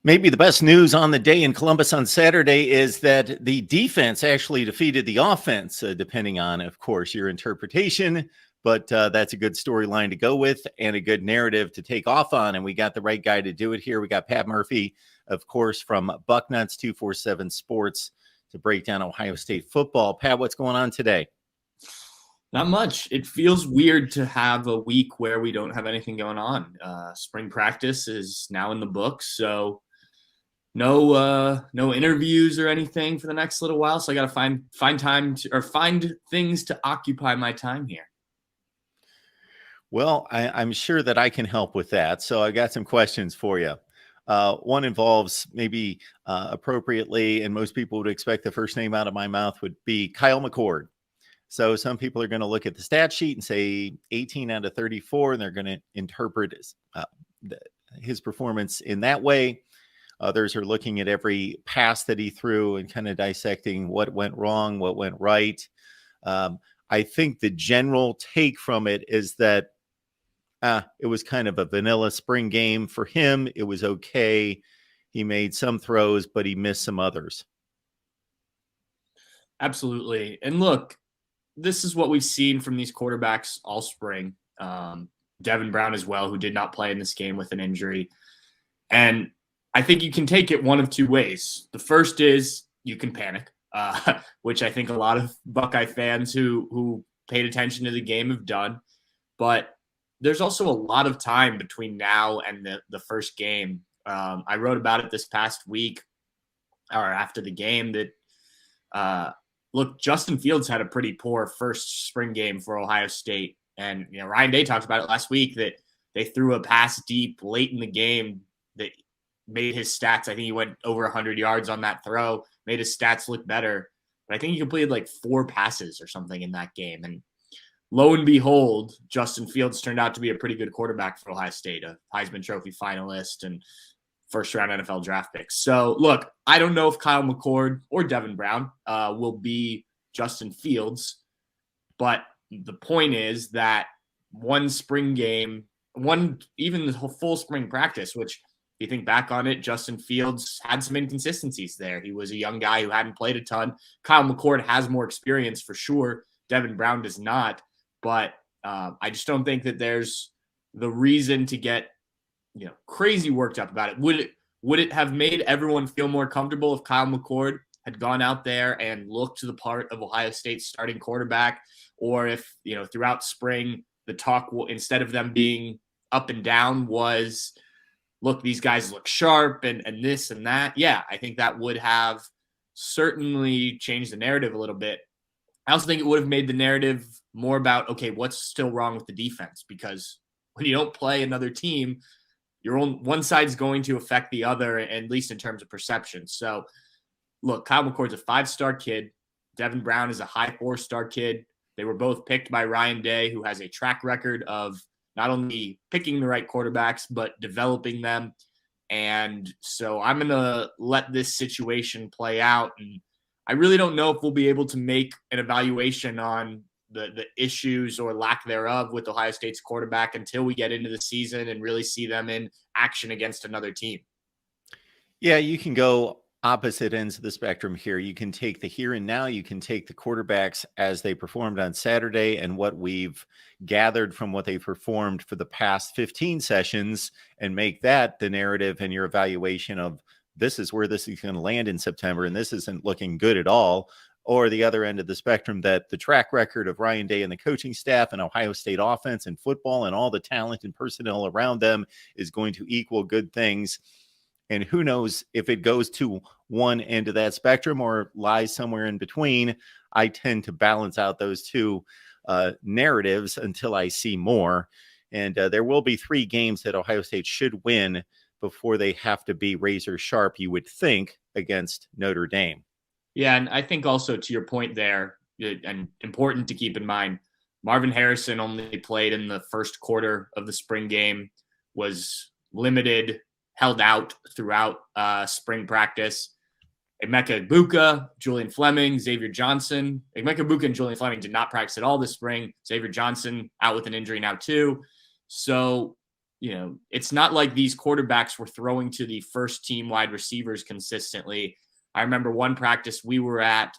Maybe the best news on the day in Columbus on Saturday is that the defense actually defeated the offense, depending on, of course, your interpretation. But that's a good storyline to go with and a good narrative to take off on. And we got the right guy to do it here. We got Pat Murphy, of course, from Bucknuts 247 Sports to break down Ohio State football. Pat, what's going on today? Not much. It feels weird to have a week where we don't have anything going on. Spring practice is now in the books, so no interviews or anything for the next little while. So I got to find things to occupy my time here. Well, I'm sure that I can help with that. So I got some questions for you. One involves maybe appropriately, and most people would expect the first name out of my mouth would be Kyle McCord. So some people are going to look at the stat sheet and say 18 out of 34, and they're going to interpret his performance in that way. Others are looking at every pass that he threw and kind of dissecting what went wrong, what went right. I think the general take from it is that it was kind of a vanilla spring game for him. It was okay. He made some throws, but he missed some others. Absolutely. And look, this is what we've seen from these quarterbacks all spring. Devin Brown as well, who did not play in this game with an injury. And I think you can take it one of two ways. The first is you can panic, which I think a lot of Buckeye fans who paid attention to the game have done. But there's also a lot of time between now and the first game. I wrote about it this past week or after the game that look, Justin Fields had a pretty poor first spring game for Ohio State. And, Ryan Day talked about it last week that they threw a pass deep late in the game that made his stats. I think he went over 100 yards on that throw, made his stats look better. But I think he completed like 4 passes or something in that game. And lo and behold, Justin Fields turned out to be a pretty good quarterback for Ohio State, a Heisman Trophy finalist and first-round NFL draft pick. So, look, I don't know if Kyle McCord or Devin Brown will be Justin Fields, but the point is that one spring game, even the full spring practice, which if you think back on it, Justin Fields had some inconsistencies there. He was a young guy who hadn't played a ton. Kyle McCord has more experience for sure. Devin Brown does not, but I just don't think that there's the reason to get crazy worked up about it. Would it have made everyone feel more comfortable if Kyle McCord had gone out there and looked to the part of Ohio State's starting quarterback, or if throughout spring the talk instead of them being up and down was, look, these guys look sharp and this and that. Yeah, I think that would have certainly changed the narrative a little bit. I also think it would have made the narrative more about, okay, what's still wrong with the defense? Because when you don't play another team, one side's going to affect the other, at least in terms of perception. So, look, Kyle McCord's a 5-star kid. Devin Brown is a high 4-star kid. They were both picked by Ryan Day, who has a track record of not only picking the right quarterbacks, but developing them. And so I'm going to let this situation play out. And I really don't know if we'll be able to make an evaluation on the issues or lack thereof with Ohio State's quarterback until we get into the season and really see them in action against another team. Yeah, you can go opposite ends of the spectrum here. You can take the here and now. You can take the quarterbacks as they performed on Saturday and what we've gathered from what they performed for the past 15 sessions and make that the narrative and your evaluation of this is where this is going to land in September and this isn't looking good at all. Or the other end of the spectrum, that the track record of Ryan Day and the coaching staff and Ohio State offense and football and all the talent and personnel around them is going to equal good things. And who knows if it goes to one end of that spectrum or lies somewhere in between. I tend to balance out those two narratives until I see more. And there will be 3 games that Ohio State should win before they have to be razor sharp, you would think, against Notre Dame. Yeah, and I think also to your point there, and important to keep in mind, Marvin Harrison only played in the first quarter of the spring game, was limited, held out throughout spring practice. Emeka Egbuka, Julian Fleming, Xavier Johnson. Emeka Egbuka and Julian Fleming did not practice at all this spring. Xavier Johnson out with an injury now too. So, it's not like these quarterbacks were throwing to the first team wide receivers consistently. I remember one practice we were at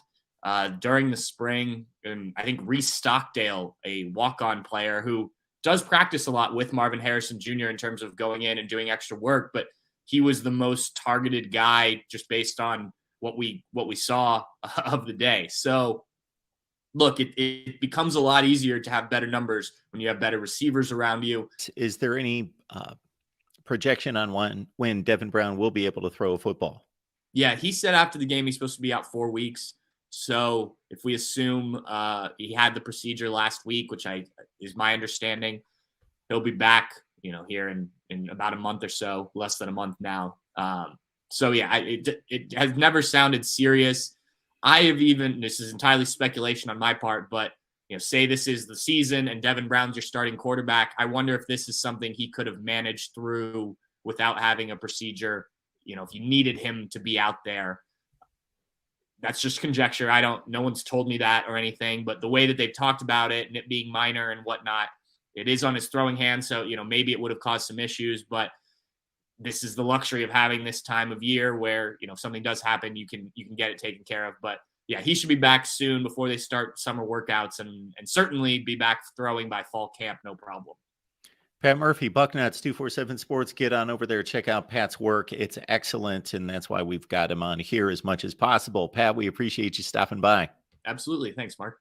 during the spring, and I think Reese Stockdale, a walk-on player who does practice a lot with Marvin Harrison Jr. in terms of going in and doing extra work, but he was the most targeted guy just based on what we saw of the day. So look, it becomes a lot easier to have better numbers when you have better receivers around you. Is there any projection on when Devin Brown will be able to throw a football? Yeah, he said after the game he's supposed to be out 4 weeks. So if we assume he had the procedure last week, which is my understanding, he'll be back, here in about a month or so, less than a month now. So yeah, it has never sounded serious. This is entirely speculation on my part, but say this is the season and Devin Brown's your starting quarterback. I wonder if this is something he could have managed through without having a procedure. If you needed him to be out there. That's just conjecture. No one's told me that or anything, but the way that they've talked about it and it being minor and whatnot, it is on his throwing hand. So, maybe it would have caused some issues, but this is the luxury of having this time of year where, if something does happen, you can get it taken care of. But yeah, he should be back soon before they start summer workouts and certainly be back throwing by fall camp. No problem. Pat Murphy, Bucknuts 247 Sports. Get on over there. Check out Pat's work. It's excellent. And that's why we've got him on here as much as possible. Pat, we appreciate you stopping by. Absolutely. Thanks, Mark.